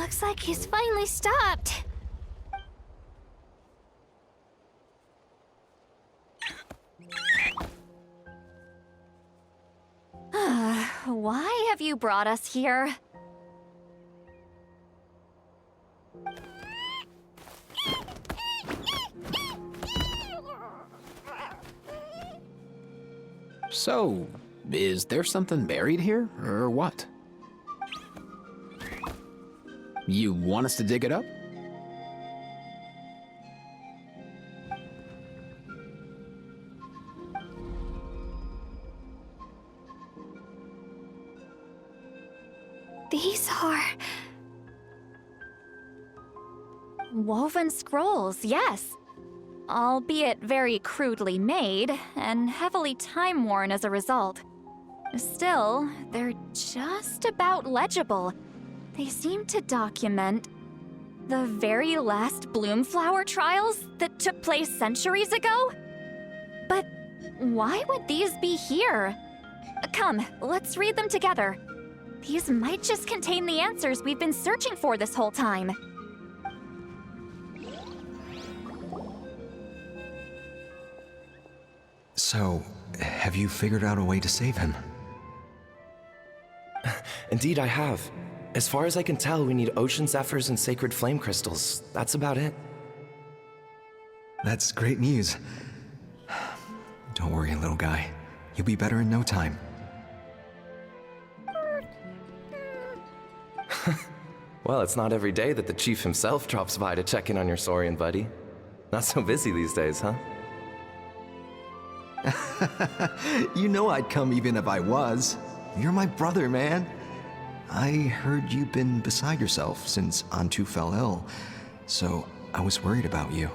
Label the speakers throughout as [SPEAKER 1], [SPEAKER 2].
[SPEAKER 1] Looks like he's finally stopped. Why have you brought us here?
[SPEAKER 2] So, is there something buried here, or what? You want us to dig it up?
[SPEAKER 1] These are... woven scrolls, yes. Albeit very crudely made, and heavily time-worn as a result. Still, they're just about legible. They seem to document the very last Bloomflower trials that took place centuries ago? But why would these be here? Come, let's read them together. These might just contain the answers we've been searching for this whole time.
[SPEAKER 3] So, have you figured out a way to save him?
[SPEAKER 4] Indeed, I have. As far as I can tell, we need ocean zephyrs and sacred flame crystals. That's about it.
[SPEAKER 3] That's great news. Don't worry, little guy. You'll be better in no time.
[SPEAKER 4] Well, it's not every day that the chief himself drops by to check in on your Saurian buddy. Not so busy these days, huh?
[SPEAKER 3] You know I'd come even if I was. You're my brother, man. I heard you've been beside yourself since Antu fell ill, so I was worried about you.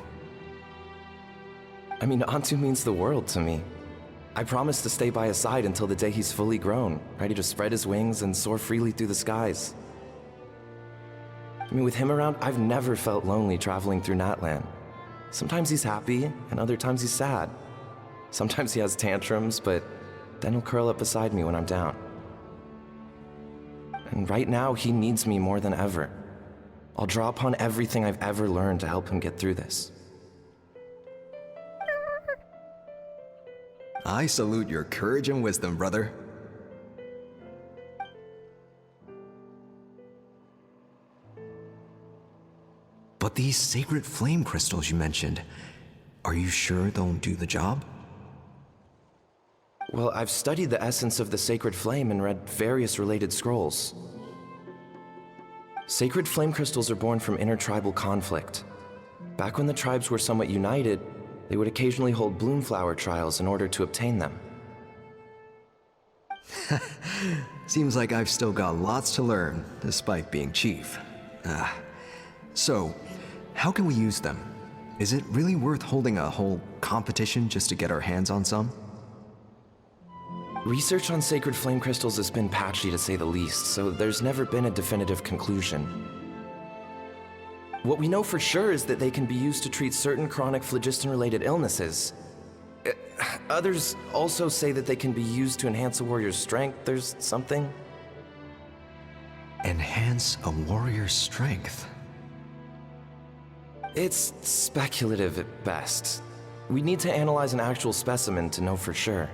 [SPEAKER 4] I mean, Antu means the world to me. I promised to stay by his side until the day he's fully grown, ready to spread his wings and soar freely through the skies. I mean, with him around, I've never felt lonely traveling through Natlan. Sometimes he's happy, and other times he's sad. Sometimes he has tantrums, but then he'll curl up beside me when I'm down. And right now, he needs me more than ever. I'll draw upon everything I've ever learned to help him get through this.
[SPEAKER 3] I salute your courage and wisdom, brother. But these sacred flame crystals you mentioned, are you sure they'll do the job?
[SPEAKER 4] Well, I've studied the essence of the sacred flame and read various related scrolls. Sacred flame crystals are born from intertribal conflict. Back when the tribes were somewhat united, they would occasionally hold Bloomflower trials in order to obtain them.
[SPEAKER 3] Seems like I've still got lots to learn, despite being chief. So, how can we use them? Is it really worth holding a whole competition just to get our hands on some?
[SPEAKER 4] Research on sacred flame crystals has been patchy to say the least, so there's never been a definitive conclusion. What we know for sure is that they can be used to treat certain chronic phlogiston-related illnesses. Others also say that they can be used to enhance a warrior's strength. There's something.
[SPEAKER 3] Enhance a warrior's strength?
[SPEAKER 4] It's speculative at best. We need to analyze an actual specimen to know for sure.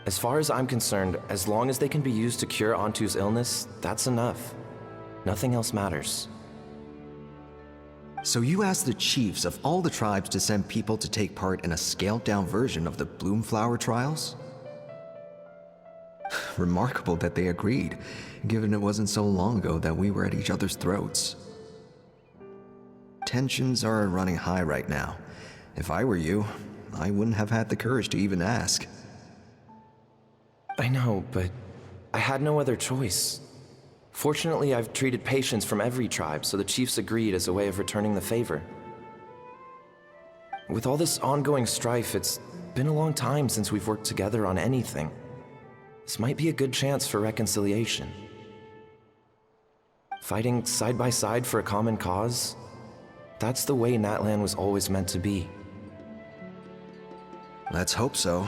[SPEAKER 4] As far as I'm concerned, as long as they can be used to cure Antu's illness, that's enough. Nothing else matters.
[SPEAKER 3] So you asked the chiefs of all the tribes to send people to take part in a scaled-down version of the Bloomflower trials? Remarkable that they agreed, given it wasn't so long ago that we were at each other's throats. Tensions are running high right now. If I were you, I wouldn't have had the courage to even ask.
[SPEAKER 4] I know, but I had no other choice. Fortunately, I've treated patients from every tribe, so the chiefs agreed as a way of returning the favor. With all this ongoing strife, it's been a long time since we've worked together on anything. This might be a good chance for reconciliation. Fighting side by side for a common cause, that's the way Natlan was always meant to be.
[SPEAKER 3] Let's hope so.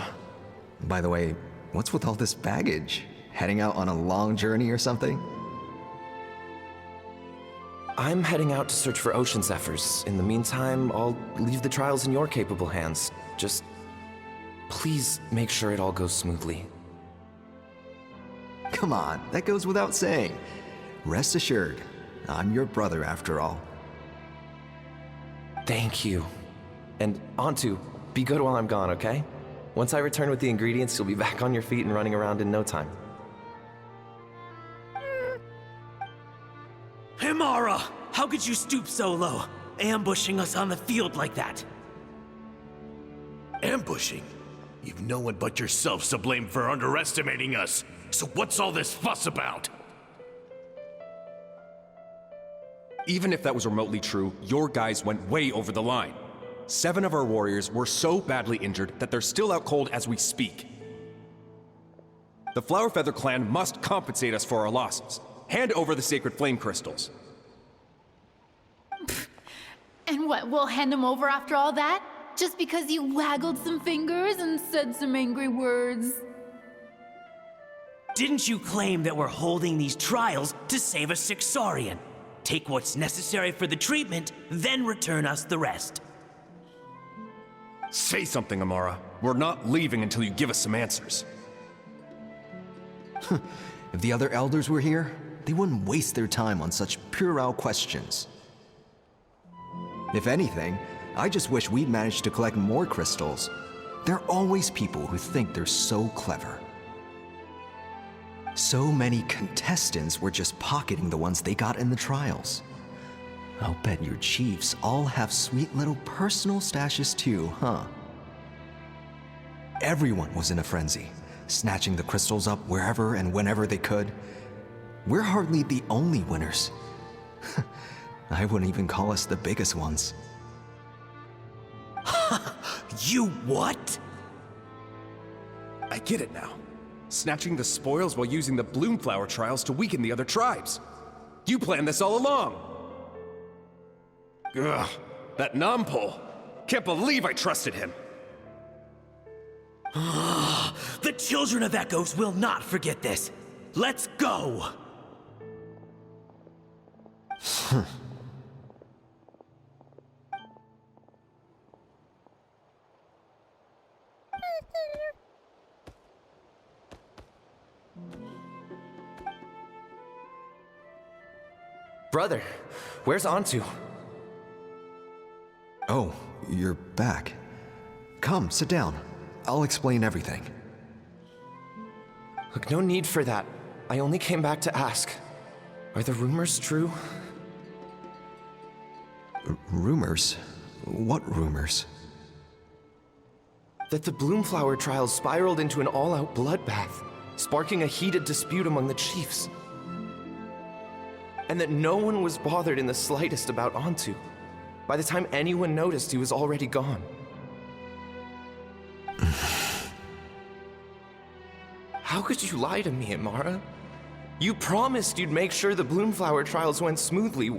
[SPEAKER 3] By the way, what's with all this baggage? Heading out on a long journey or something?
[SPEAKER 4] I'm heading out to search for ocean zephyrs. In the meantime, I'll leave the trials in your capable hands. Just please make sure it all goes smoothly.
[SPEAKER 3] Come on, that goes without saying. Rest assured, I'm your brother after all.
[SPEAKER 4] Thank you. And Antu, be good while I'm gone, okay? Once I return with the ingredients, you'll be back on your feet and running around in no time.
[SPEAKER 5] Himara! How could you stoop so low, ambushing us on the field like that?
[SPEAKER 6] Ambushing? You've no one but yourself to blame for underestimating us. So what's all this fuss about?
[SPEAKER 7] Even if that was remotely true, your guys went way over the line. 7 of our warriors were so badly injured that they're still out cold as we speak. The Flower Feather clan must compensate us for our losses. Hand over the sacred flame crystals.
[SPEAKER 8] And what, we'll hand him over after all that? Just because you waggled some fingers and said some angry words?
[SPEAKER 5] Didn't you claim that we're holding these trials to save a sick Saurian? Take what's necessary for the treatment, then return us the rest.
[SPEAKER 7] Say something, Amara. We're not leaving until you give us some answers.
[SPEAKER 3] If the other elders were here, they wouldn't waste their time on such puerile questions. If anything, I just wish we'd managed to collect more crystals. There are always people who think they're so clever. So many contestants were just pocketing the ones they got in the trials. I'll bet your chiefs all have sweet little personal stashes too, huh? Everyone was in a frenzy, snatching the crystals up wherever and whenever they could. We're hardly the only winners. I wouldn't even call us the biggest ones.
[SPEAKER 5] You what?
[SPEAKER 7] I get it now. Snatching the spoils while using the Bloomflower trials to weaken the other tribes. You planned this all along. Ugh, that Nompole. Can't believe I trusted him.
[SPEAKER 5] The children of Echoes will not forget this. Let's go!
[SPEAKER 4] Brother, where's Antu?
[SPEAKER 3] Oh, you're back. Come, sit down. I'll explain everything.
[SPEAKER 4] Look, no need for that. I only came back to ask. Are the rumors true?
[SPEAKER 3] Rumors? What rumors?
[SPEAKER 4] That the Bloomflower trials spiraled into an all-out bloodbath, sparking a heated dispute among the chiefs. And that no one was bothered in the slightest about Antu. By the time anyone noticed, he was already gone. How could you lie to me, Amara? You promised you'd make sure the Bloomflower trials went smoothly.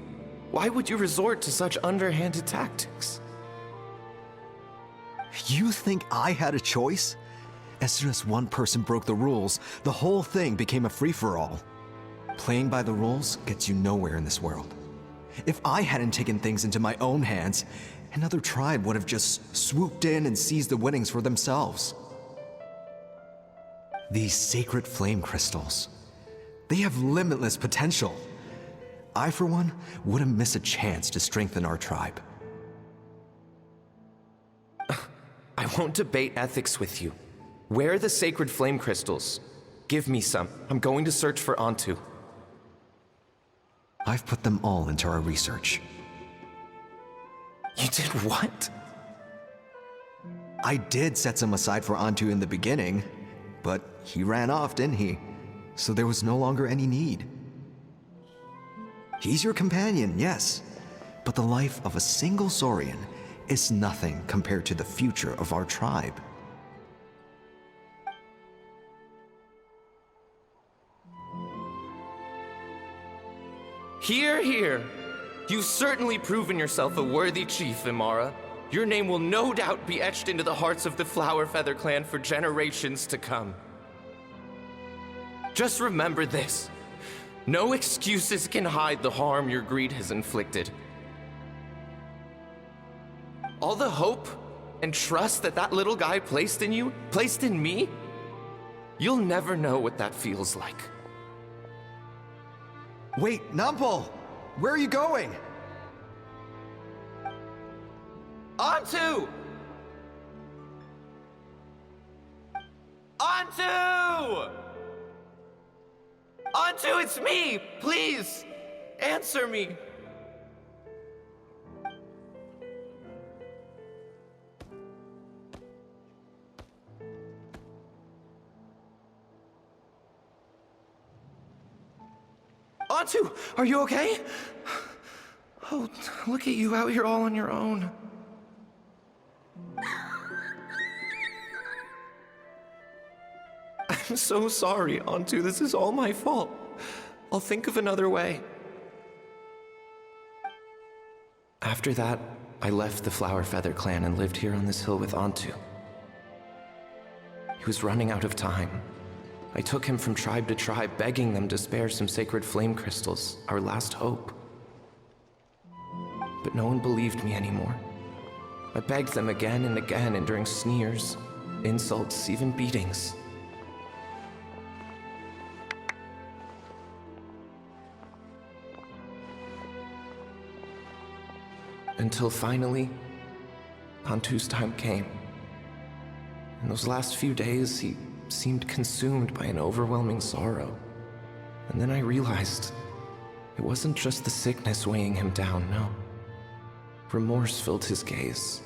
[SPEAKER 4] Why would you resort to such underhanded tactics?
[SPEAKER 3] You think I had a choice? As soon as one person broke the rules, the whole thing became a free-for-all. Playing by the rules gets you nowhere in this world. If I hadn't taken things into my own hands, another tribe would have just swooped in and seized the winnings for themselves. These sacred flame crystals, they have limitless potential. I, for one, wouldn't miss a chance to strengthen our tribe.
[SPEAKER 4] I won't debate ethics with you. Where are the sacred flame crystals? Give me some. I'm going to search for Antu.
[SPEAKER 3] I've put them all into our research.
[SPEAKER 4] You did what?
[SPEAKER 3] I did set some aside for Antu in the beginning, but he ran off, didn't he? So there was no longer any need. He's your companion, yes, but the life of a single Saurian is nothing compared to the future of our tribe.
[SPEAKER 4] Hear, hear. You've certainly proven yourself a worthy chief, Imara. Your name will no doubt be etched into the hearts of the Flower Feather clan for generations to come. Just remember this. No excuses can hide the harm your greed has inflicted. All the hope and trust that that little guy placed in you, placed in me, you'll never know what that feels like.
[SPEAKER 3] Wait, Nampal! Where are you going?
[SPEAKER 4] Onto! Onto! Onto, it's me! Please, answer me. Onto, are you okay? Oh, look at you out here all on your own. I'm so sorry, Onto. This is all my fault. I'll think of another way. After that, I left the Flower Feather clan and lived here on this hill with Onto. He was running out of time. I took him from tribe to tribe, begging them to spare some sacred flame crystals, our last hope. But no one believed me anymore. I begged them again and again, enduring sneers, insults, even beatings. Until finally, Onto's time came. In those last few days, he seemed consumed by an overwhelming sorrow. And then I realized it wasn't just the sickness weighing him down, no. Remorse filled his gaze.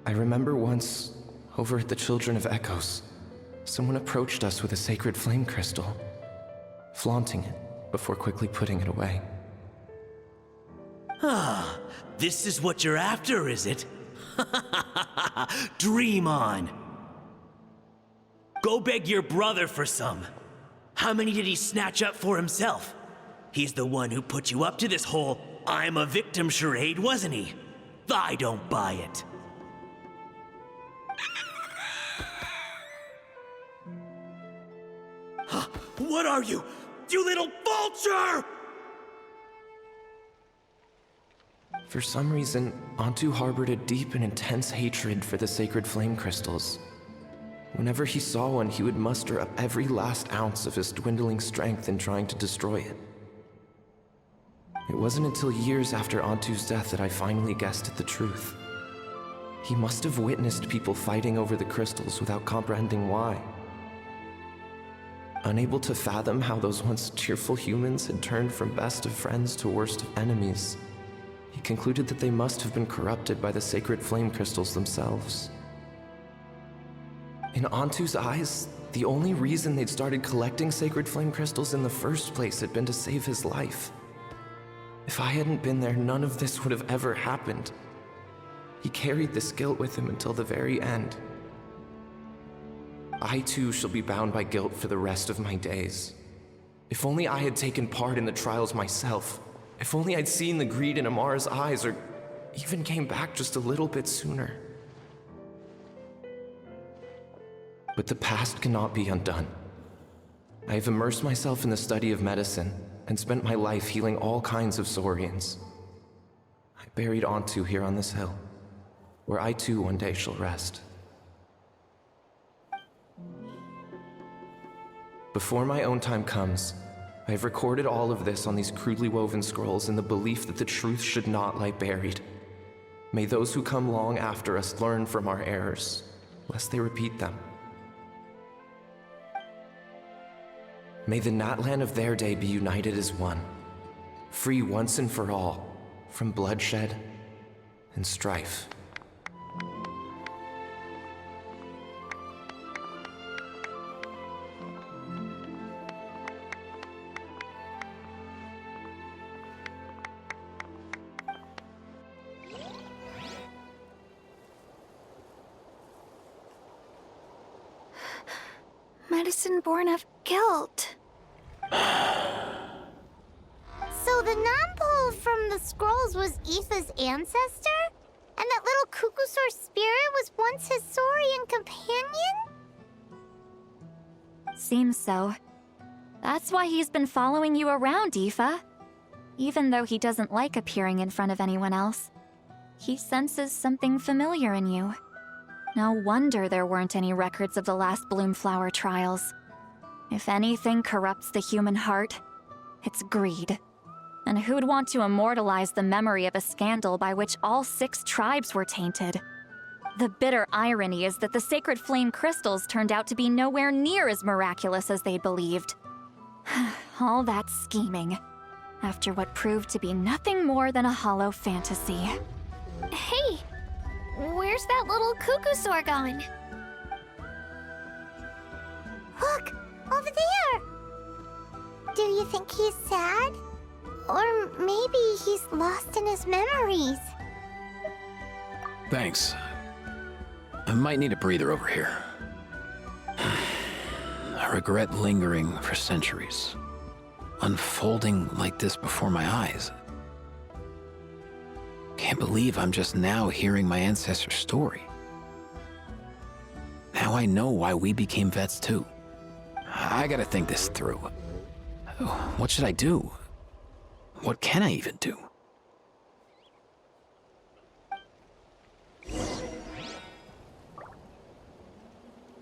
[SPEAKER 4] I remember once, over at the Children of Echoes, someone approached us with a sacred flame crystal, flaunting it before quickly putting it away.
[SPEAKER 5] Ah, this is what you're after, is it? Dream on. Go beg your brother for some. How many did he snatch up for himself? He's the one who put you up to this whole I'm a victim charade, wasn't he? I don't buy it. What are you? You little vulture!
[SPEAKER 4] For some reason, Onto harbored a deep and intense hatred for the sacred flame crystals. Whenever he saw one, he would muster up every last ounce of his dwindling strength in trying to destroy it. It wasn't until years after Onto's death that I finally guessed at the truth. He must have witnessed people fighting over the crystals without comprehending why. Unable to fathom how those once cheerful humans had turned from best of friends to worst of enemies, he concluded that they must have been corrupted by the sacred flame crystals themselves. In Onto's eyes, the only reason they'd started collecting sacred flame crystals in the first place had been to save his life. If I hadn't been there, none of this would have ever happened. He carried this guilt with him until the very end. I too shall be bound by guilt for the rest of my days. If only I had taken part in the trials myself. If only I'd seen the greed in Amara's eyes, or even came back just a little bit sooner. But the past cannot be undone. I have immersed myself in the study of medicine and spent my life healing all kinds of Saurians. I buried Onto here on this hill, where I too one day shall rest. Before my own time comes, I have recorded all of this on these crudely woven scrolls in the belief that the truth should not lie buried. May those who come long after us learn from our errors, lest they repeat them. May the Natlan of their day be united as one, free once and for all from bloodshed and strife.
[SPEAKER 9] Medicine born of guilt.
[SPEAKER 10] So the non-pole from the scrolls was Aoife's ancestor? And that little Kukusaur spirit was once his Saurian companion?
[SPEAKER 1] Seems so. That's why he's been following you around, Aoife. Even though he doesn't like appearing in front of anyone else, he senses something familiar in you. No wonder there weren't any records of the last Bloomflower trials. If anything corrupts the human heart, it's greed. And who'd want to immortalize the memory of a scandal by which all 6 tribes were tainted? The bitter irony is that the sacred flame crystals turned out to be nowhere near as miraculous as they'd believed. All that scheming, after what proved to be nothing more than a hollow fantasy.
[SPEAKER 9] Hey, where's that little cuckoo soar gone?
[SPEAKER 10] Look, over there! Do you think he's sad? Or maybe he's lost in his memories?
[SPEAKER 2] Thanks. I might need a breather over here. I regret lingering for centuries, unfolding like this before my eyes. Can't believe I'm just now hearing my ancestor's story. Now I know why we became vets too. I gotta think this through. What should I do? What can I even do?